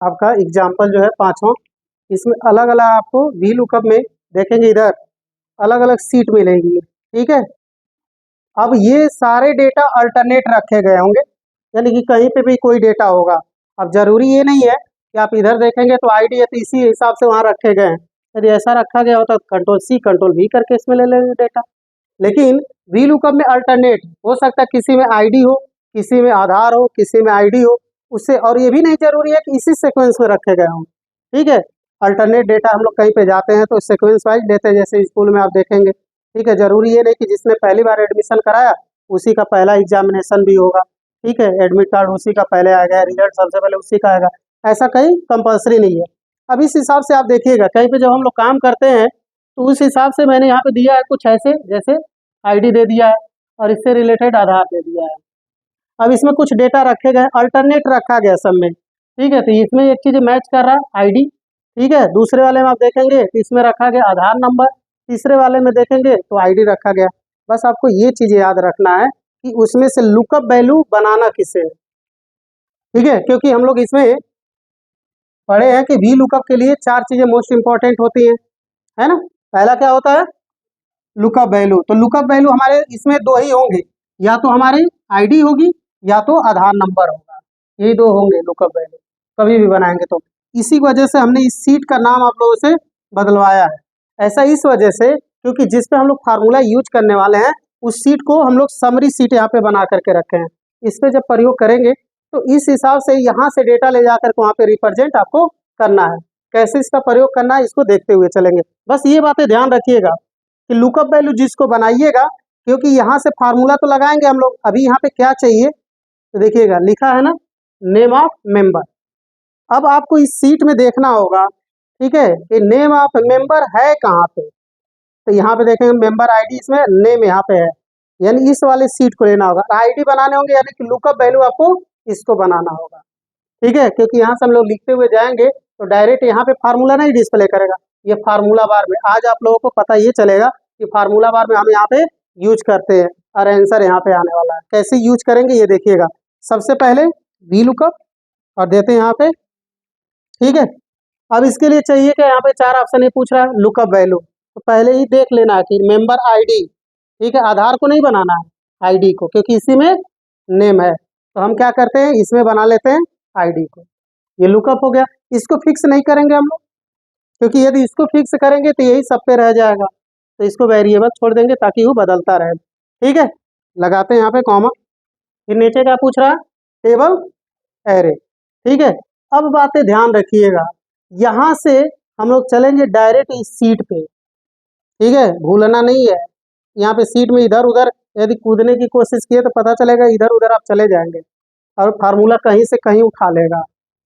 आपका एग्जाम्पल जो है पांचवा, इसमें अलग अलग आपको वी लुकअप में देखेंगे इधर अलग अलग सीट मिलेगी। ठीक है, अब ये सारे डेटा अल्टरनेट रखे गए होंगे, यानी कि कहीं पे भी कोई डेटा होगा। अब जरूरी ये नहीं है कि आप इधर देखेंगे तो आईडी है तो इसी हिसाब से वहाँ रखे गए हैं। यदि ऐसा रखा गया होता तो कंट्रोल सी कंट्रोल वी करके इसमें ले लेंगे डेटा। लेकिन वी लुकअप में अल्टरनेट हो सकता है, किसी में आईडी हो, किसी में आधार हो, किसी में आईडी हो, उससे और ये भी नहीं जरूरी है कि इसी सीक्वेंस में रखे गए हों। ठीक है, अल्टरनेट डेटा हम लोग कहीं पे जाते हैं तो सीक्वेंस वाइज लेते हैं, जैसे स्कूल में आप देखेंगे। ठीक है, जरूरी ये नहीं कि जिसने पहली बार एडमिशन कराया उसी का पहला एग्जामिनेशन भी होगा। ठीक है, एडमिट कार्ड उसी का पहले आएगा, रिजल्ट सबसे पहले उसी का आएगा, ऐसा कहीं कंपल्सरी नहीं है। अब इस हिसाब से आप देखिएगा कहीं पे जब हम लोग काम करते हैं तो उस हिसाब से मैंने यहाँ पे दिया है कुछ ऐसे, जैसे आईडी दे दिया है और इससे रिलेटेड आधार दे दिया है। अब इसमें कुछ डेटा रखे गए, अल्टरनेट रखा गया सब में। ठीक है, तो इसमें एक चीज मैच कर रहा है आईडी। ठीक है, दूसरे वाले में आप देखेंगे तो इसमें रखा गया आधार नंबर, तीसरे वाले में देखेंगे तो आईडी रखा गया। बस आपको ये चीज याद रखना है कि उसमें से लुकअप वैल्यू बनाना किसे है। ठीक है, क्योंकि हम लोग इसमें पढ़े हैं कि वी लुकअप के लिए चार चीजें मोस्ट इंपॉर्टेंट होती हैं, है ना। पहला क्या होता है, लुकअप वैल्यू। तो लुकअप वैल्यू हमारे इसमें दो ही होंगे, या तो हमारी आईडी होगी या तो आधार नंबर होगा, यही दो होंगे लुकअप वैल्यू कभी भी बनाएंगे तो। इसी वजह से हमने इस सीट का नाम आप लोगों से बदलवाया है। ऐसा इस वजह से क्योंकि जिस पे हम लोग फार्मूला यूज करने वाले हैं उस सीट को हम लोग समरी सीट यहाँ पे बना करके रखे हैं। इस पे जब प्रयोग करेंगे तो इस हिसाब से यहाँ से डेटा ले जाकर वहाँ पे रिप्रेजेंट आपको करना है। कैसे इसका प्रयोग करना है इसको देखते हुए चलेंगे। बस ये बातें ध्यान रखिएगा कि लुकअप वैल्यू जिसको बनाइएगा, क्योंकि यहाँ से फार्मूला तो लगाएंगे हम लोग। अभी यहाँ पे क्या चाहिए तो देखिएगा, लिखा है ना नेम ऑफ मेंबर। अब आपको इस सीट में देखना होगा, ठीक है, कि नेम ऑफ मेंबर है कहाँ पे। तो यहाँ पे देखेंगे मेंबर आईडी, इसमें नेम यहाँ पे है, यानी इस वाले सीट को लेना होगा। आईडी बनाने होंगे यानी कि लुकअप वैल्यू आपको इसको बनाना होगा। ठीक है, क्योंकि यहाँ से हम लोग लिखते हुए जाएंगे तो डायरेक्ट यहाँ पे फार्मूला नहीं डिस्प्ले करेगा, ये फार्मूला बार में आज आप लोगों को पता ये चलेगा कि फार्मूला बार में हम यहाँ पे यूज करते हैं और आंसर यहाँ पे आने वाला है। कैसे यूज करेंगे ये देखिएगा। सबसे पहले वी लुकअप और देते हैं यहाँ पे। ठीक है, अब इसके लिए चाहिए कि यहाँ पे चार ऑप्शन ही पूछ रहा है लुकअप वैल्यू, तो पहले ही देख लेना है कि मेंबर आईडी। ठीक है, आधार को नहीं बनाना है, आईडी को, क्योंकि इसी में नेम है। तो हम क्या करते हैं इसमें बना लेते हैं आईडी को। ये लुकअप हो गया। इसको फिक्स नहीं करेंगे हम लोग, क्योंकि यदि इसको फिक्स करेंगे तो यही सब पे रह जाएगा, तो इसको वेरिएबल छोड़ देंगे ताकि वो बदलता रहे। ठीक है, लगाते हैं यहाँ पे कॉमा। फिर नीचे क्या पूछ रहा है, टेबल एरे। ठीक है, अब बातें ध्यान रखिएगा, यहाँ से हम लोग चलेंगे डायरेक्ट इस सीट पे। ठीक है, भूलना नहीं है। यहाँ पे सीट में इधर उधर यदि कूदने की कोशिश किए तो पता चलेगा इधर उधर आप चले जाएंगे और फार्मूला कहीं से कहीं उठा लेगा।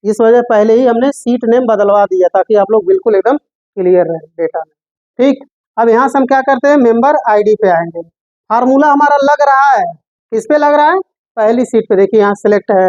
इस वजह पहले ही हमने सीट नेम बदलवा दिया ताकि आप लोग बिल्कुल एकदम क्लियर रहे डेटा में। ठीक, अब यहाँ से हम क्या करते हैं मेंबर आईडी पे आएंगे। फार्मूला हमारा लग रहा है, किस पे लग रहा है, पहली सीट पे। देखिए यहाँ सिलेक्ट है,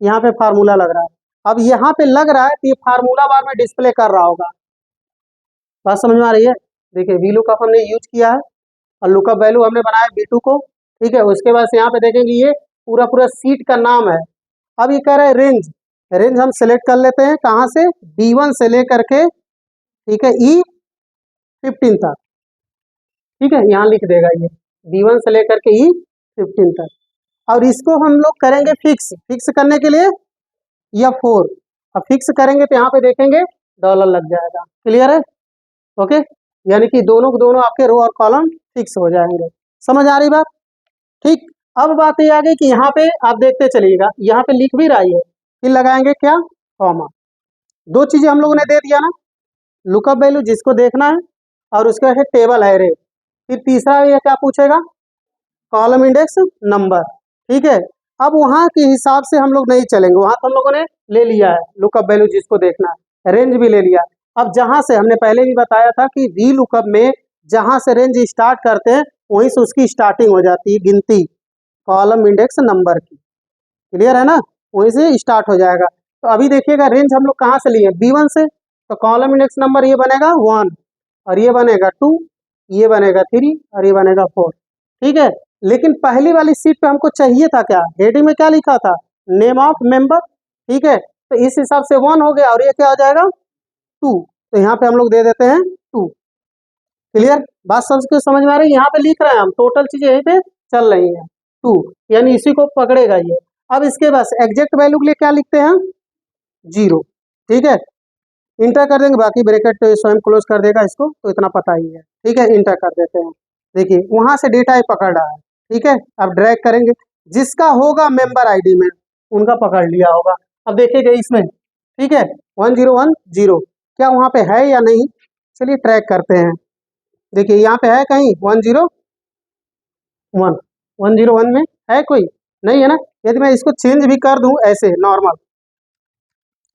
यहाँ पे फार्मूला लग रहा है। अब यहाँ पे लग रहा है कि फार्मूला बार में डिस्प्ले कर रहा होगा। बात समझ में आ रही है। देखिए वी लुकअप हमने यूज किया है और लुकअप वैल्यू हमने बनाया B2 को। ठीक है, उसके बाद से यहाँ पे देखेंगे ये पूरा पूरा सीट का नाम है। अब ये कह रहा है रेंज, रेंज हम सिलेक्ट कर लेते हैं कहाँ से, B1 से लेकर के, ठीक है, E15 तक। ठीक है, यहाँ लिख देगा ये B1 से लेकर के E15 तक। और इसको हम लोग करेंगे फिक्स। फिक्स करने के लिए F4, अब फिक्स करेंगे तो यहाँ पे देखेंगे डॉलर लग जाएगा। क्लियर है, ओके, यानी कि दोनों दोनों आपके रो और कॉलम फिक्स हो जाएंगे। समझ आ रही बात। ठीक, अब बात ये आ गई कि यहाँ पे आप देखते चलिएगा, यहाँ पे लिख भी रही है, फिर लगाएंगे क्या, कॉमा। दो चीजें हम लोगों ने दे दिया ना, लुकअप वैल्यू जिसको देखना है और उसके बाद टेबल एरे। फिर तीसरा ये क्या पूछेगा, कॉलम इंडेक्स नंबर। ठीक है, अब वहाँ के हिसाब से हम लोग नहीं चलेंगे, वहाँ तो हम लोगों ने ले लिया है लुकअप वैल्यू जिसको देखना है, रेंज भी ले लिया। अब जहाँ से हमने पहले भी बताया था कि वी लुकअप में जहाँ से रेंज स्टार्ट करते हैं वहीं से उसकी स्टार्टिंग हो जाती है गिनती कॉलम इंडेक्स नंबर की। क्लियर है ना, वहीं से स्टार्ट हो जाएगा। तो अभी देखिएगा रेंज हम लोग कहाँ से लिए, B1 से, तो कॉलम इंडेक्स नंबर ये बनेगा 1 और ये बनेगा 2, ये बनेगा 3 और ये बनेगा 4। ठीक है, लेकिन पहली वाली सीट पे हमको चाहिए था क्या, हेडिंग में क्या लिखा था, नेम ऑफ मेंबर। ठीक है, तो इस हिसाब से 1 हो गया और ये क्या हो जाएगा 2, तो यहाँ पे हम लोग दे देते हैं 2। क्लियर, बात सबको समझ में आ रही है? यहाँ पे लिख रहे हैं हम, टोटल चीजें यहीं पे चल रही हैं 2, यानी इसी को पकड़ेगा ये। अब इसके बाद एग्जैक्ट वैल्यू के लिए क्या लिखते हैं 0, ठीक है, इंटर कर देंगे, बाकी ब्रैकेट स्वयं क्लोज कर देगा इसको, तो इतना पता ही है, ठीक है, इंटर कर देते हैं। देखिए वहां से डेटा ही पकड़ रहा है, ठीक है, अब ड्रैग करेंगे, जिसका होगा मेंबर आईडी में उनका पकड़ लिया होगा। अब देखिएगा इसमें, ठीक है, 1010 क्या वहां पे है या नहीं, चलिए ट्रैक करते हैं। देखिए यहाँ पे है कहीं 101 में है कोई नहीं है ना, यदि मैं इसको चेंज भी कर दूं ऐसे नॉर्मल,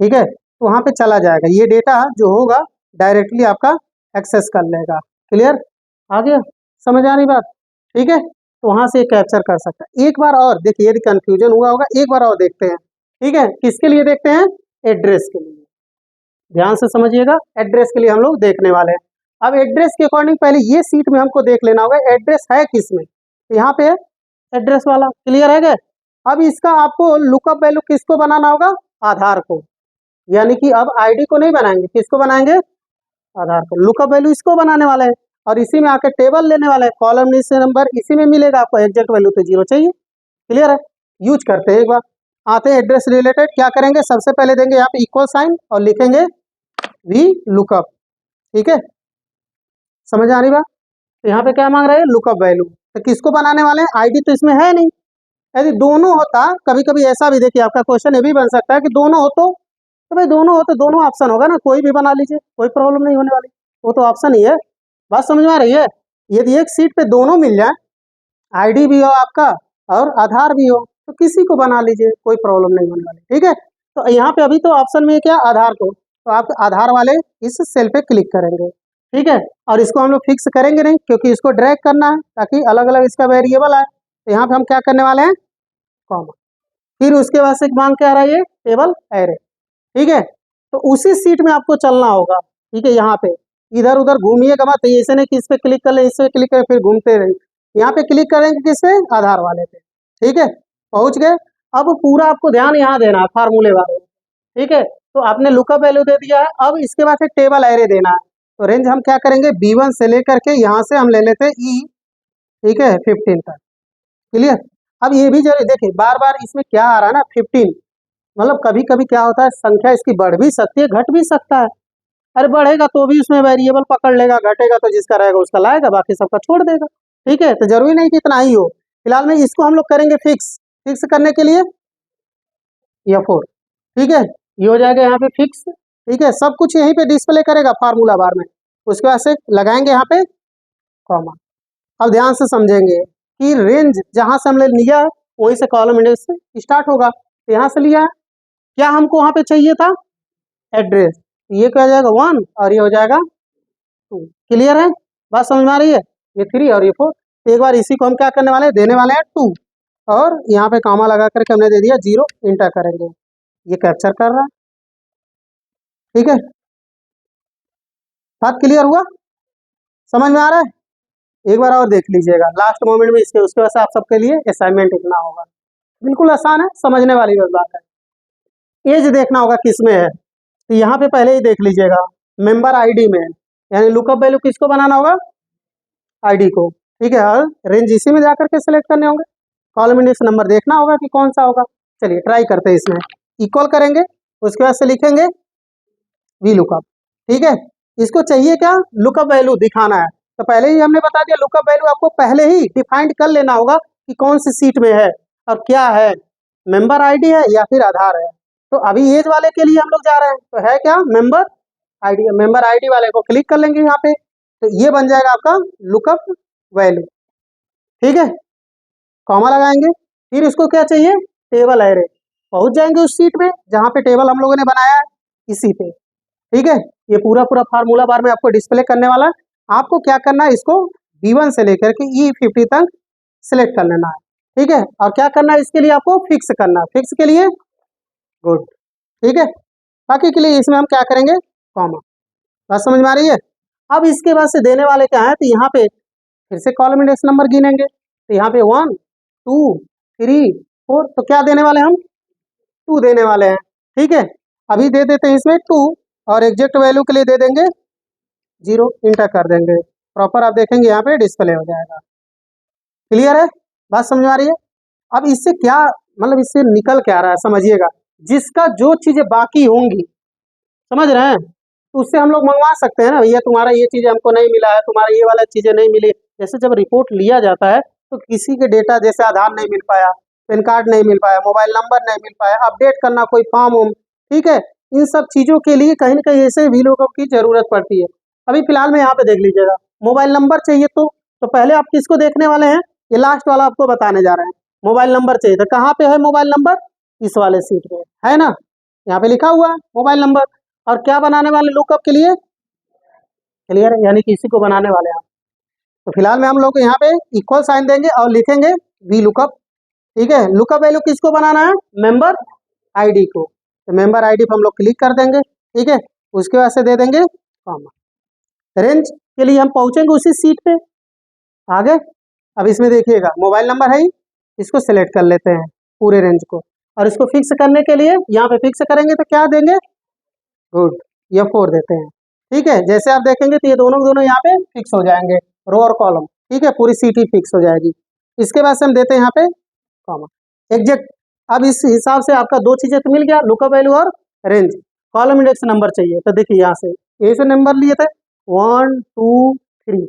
ठीक है, तो वहां पे चला जाएगा, ये डेटा जो होगा डायरेक्टली आपका एक्सेस कर लेगा। क्लियर, आ गया समझ आ रही बात, ठीक है, तो वहां से कैप्चर कर सकता है। एक बार और देखिए, यदि कंफ्यूजन हुआ होगा एक बार और देखते हैं, ठीक है, किसके लिए देखते हैं, एड्रेस के लिए, ध्यान से समझिएगा, एड्रेस के लिए हम लोग देखने वाले हैं। अब एड्रेस के अकॉर्डिंग पहले ये सीट में हमको देख लेना होगा एड्रेस है किसमें, तो यहाँ पे एड्रेस वाला, क्लियर है क्या? अब इसका आपको लुकअप वैल्यू किसको बनाना होगा, आधार को, यानी कि अब आईडी को नहीं बनाएंगे, किसको बनाएंगे, आधार को। लुकअप वैल्यू इसको बनाने वाले हैं और इसी में आके टेबल लेने वाले हैं, कॉलम से नंबर इसी में मिलेगा आपको, एग्जैक्ट वैल्यू तो 0 चाहिए। क्लियर है, यूज करते हैं एक बार, आते हैं एड्रेस रिलेटेड, क्या करेंगे, सबसे पहले देंगे यहाँ पे इक्वल साइन और लिखेंगे वी लुकअप, ठीक है, समझ आ रही बात? तो यहाँ पे क्या मांग रहे हैं, लुकअप वैल्यू, तो किसको बनाने वाले हैं, आईडी तो इसमें है नहीं, यदि दोनों होता, कभी कभी ऐसा भी देखिए आपका क्वेश्चन ये भी बन सकता है कि दोनों हो तो भाई दोनों हो तो दोनों ऑप्शन होगा ना, कोई भी बना लीजिए, कोई प्रॉब्लम नहीं होने वाली, वो तो ऑप्शन ही है। बात समझ में आ रही है? यदि एक सीट पे दोनों मिल जाए, आईडी भी हो आपका और आधार भी हो, तो किसी को बना लीजिए, कोई प्रॉब्लम नहीं होने वाली, ठीक है। तो यहाँ पे अभी तो ऑप्शन में क्या, आधार को, तो आप आधार वाले इस सेल पे क्लिक करेंगे, ठीक है, और इसको हम लोग फिक्स करेंगे नहीं क्योंकि इसको ड्रैग करना है ताकि अलग अलग इसका वेरिएबल आए, तो यहाँ पे हम क्या करने वाले हैं, कॉमा, फिर उसके बाद से मांग के आ रहा है ये टेबल एरे, ठीक है, तो उसी सीट में आपको चलना होगा, ठीक है, यहाँ पे इधर उधर घूमिएगा मत, ऐसे नहीं कि इस पे क्लिक कर ले, इस पे क्लिक करें फिर घूमते रहिए, यहाँ पे क्लिक करेंगे किस पे, आधार वाले पे, ठीक है, पहुंच गए। अब पूरा आपको ध्यान यहाँ देना है फार्मूले वाले, ठीक है, तो आपने लुकअप वैल्यू दे दिया है, अब इसके बाद से टेबल एरे देना है, तो रेंज हम क्या करेंगे, B1 से लेकर के यहाँ से हम ले लेते हैं E, ठीक है, 15 तक। क्लियर, अब ये भी जरूर देखिए, बार बार इसमें क्या आ रहा है ना 15, मतलब कभी कभी क्या होता है संख्या इसकी बढ़ भी सकती है घट भी सकता है, अरे बढ़ेगा तो भी उसमें वेरिएबल पकड़ लेगा, घटेगा तो जिसका रहेगा उसका लाएगा, बाकी सबका छोड़ देगा, ठीक है, तो जरूरी नहीं कि इतना ही हो। फिलहाल में इसको हम लोग करेंगे फिक्स, फिक्स करने के लिए F4, ठीक है, ये हो जाएगा यहाँ पे फिक्स, ठीक है, सब कुछ यहीं पे डिस्प्ले करेगा फार्मूला बार में, उसके बाद से लगाएंगे यहाँ पे कॉमा। अब ध्यान से समझेंगे कि रेंज जहां से हमने लिया है वहीं से कॉलम इंडेक्स स्टार्ट होगा, तो यहाँ से लिया है, क्या हमको वहां पे चाहिए था, एड्रेस, ये क्या हो जाएगा 1 और ये हो जाएगा 2। क्लियर है, बात समझ में आ रही है, ये 3 और ये 4, एक बार इसी को हम क्या करने वाले हैं, देने वाले हैं 2 और यहाँ पे कामा लगा करके हमने दे दिया 0, इंटर करेंगे, ये कैप्चर कर रहा है, ठीक है, बात क्लियर हुआ, समझ में आ रहा है? एक बार और देख लीजिएगा लास्ट मोमेंट में इसके, उसके बाद से आप सबके लिए असाइनमेंट इतना होगा, बिल्कुल आसान है, समझने वाली बात है। एज देखना होगा किसमें है, तो यहाँ पे पहले ही देख लीजिएगा मेंबर आईडी में, यानी लुकअप वैल्यू किसको बनाना होगा, आईडी को, ठीक है, और रेंज इसी में जाकर के सिलेक्ट करने होंगे, कॉलम इंडेक्स नंबर देखना होगा कि कौन सा होगा। चलिए ट्राई करते हैं, इसमें इक्वल करेंगे, उसके बाद से लिखेंगे वी लुकअप, ठीक है, इसको चाहिए क्या, लुकअप वैल्यू दिखाना है, तो पहले ही हमने बता दिया लुकअप वैल्यू आपको पहले ही डिफाइंड कर लेना होगा कि कौन सी सीट में है और क्या है, मेंबर आईडी है या फिर आधार है। तो अभी एज वाले के लिए हम लोग जा रहे हैं, तो है क्या, मेंबर आईडी, मेंबर आईडी वाले को क्लिक कर लेंगे यहाँ पे, तो ये बन जाएगा आपका लुकअप वैल्यू, ठीक है, कॉमा लगाएंगे, फिर इसको क्या चाहिए, टेबल एरे, पहुंच जाएंगे उस सीट में जहाँ पे टेबल हम लोगों ने बनाया है इसी पे, ठीक है, ये पूरा पूरा फार्मूला बार में आपको डिस्प्ले करने वाला है। आपको क्या करना है, इसको B1 से लेकर के E50 तक सिलेक्ट कर लेना है, ठीक है, और क्या करना है इसके लिए आपको फिक्स करना है, फिक्स के लिए गुड, ठीक है, बाकी के लिए इसमें हम क्या करेंगे, कॉमा, बात समझ में आ रही है? अब इसके बाद से देने वाले क्या है, तो यहाँ पे फिर से कॉलम इंडेक्स नंबर गिनेंगे, तो यहाँ पे 1 2 3 4, तो क्या देने वाले हम, 2 देने वाले हैं, ठीक है, अभी दे देते हैं इसमें 2 और एग्जैक्ट वैल्यू के लिए दे देंगे 0, इंटर कर देंगे, प्रॉपर आप देखेंगे यहाँ पे डिस्प्ले हो जाएगा। क्लियर है, बात समझ में आ रही है? अब इससे क्या मतलब इससे निकल क्या रहा है समझिएगा, जिसका जो चीजें बाकी होंगी, समझ रहे हैं, तो उससे हम लोग मंगवा सकते हैं ना, भैया तुम्हारा ये चीजें हमको नहीं मिला है, तुम्हारा ये वाला चीजें नहीं मिली। जैसे जब रिपोर्ट लिया जाता है तो किसी के डेटा जैसे आधार नहीं मिल पाया, पैन कार्ड नहीं मिल पाया, मोबाइल नंबर नहीं मिल पाया, अपडेट करना कोई फॉर्म हो, ठीक है, इन सब चीजों के लिए कहीं ना कहीं ऐसे वीलुकअप की जरूरत पड़ती है। अभी फिलहाल में यहाँ पे देख लीजिएगा, मोबाइल नंबर चाहिए तो पहले आप किसको देखने वाले हैं, ये लास्ट वाला आपको बताने जा रहे हैं। मोबाइल नंबर चाहिए तो कहाँ पे है मोबाइल नंबर, इस वाले सीट पे है ना, यहाँ पे लिखा हुआ है मोबाइल नंबर। और क्या बनाने वाले लुकअप के लिए, क्लियर है, यानी कि इसी को बनाने वाले हैं। तो फिलहाल में हम लोग यहाँ पे इक्वल साइन देंगे और लिखेंगे वी लुकअप, ठीक है। लुकअप वैल्यू किसको बनाना है, मेंबर आईडी को, तो मेंबर आईडी पर हम लोग क्लिक कर देंगे, ठीक है। उसके बाद से दे देंगे कॉमा। रेंज के लिए हम पहुंचेंगे उसी सीट पे आगे। अब इसमें देखिएगा मोबाइल नंबर है ही, इसको सिलेक्ट कर लेते हैं पूरे रेंज को, और इसको फिक्स करने के लिए यहाँ पे फिक्स करेंगे तो क्या देंगे, गुड, ये 4 देते हैं, ठीक है। जैसे आप देखेंगे तो ये दोनों के दोनों यहाँ पे फिक्स हो जाएंगे, रो और कॉलम, ठीक है, पूरी सीट ही फिक्स हो जाएगी। इसके बाद से हम देते हैं यहाँ पे कॉमा एग्जैक्ट। अब इस हिसाब से आपका दो चीजें तो मिल गया, लुकअप वैल्यू और रेंज। कॉलम इंडेक्स नंबर चाहिए तो देखिए यहाँ से ए से नंबर लिए थे 1 2 3,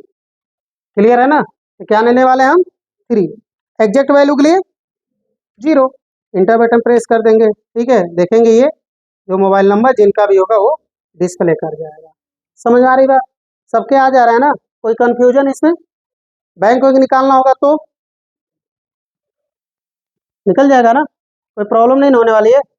क्लियर है ना, तो क्या लेने वाले हैं हम 3, एग्जैक्ट वैल्यू के लिए 0, इंटर बटन प्रेस कर देंगे, ठीक है। देखेंगे ये जो मोबाइल नंबर जिनका भी होगा वो डिस्प्ले कर जाएगा। समझ आ रही बात, सबके आ जा रहा है ना, कोई कंफ्यूजन इसमें, बैंक को निकालना होगा तो निकल जाएगा ना, कोई प्रॉब्लम नहीं होने वाली है।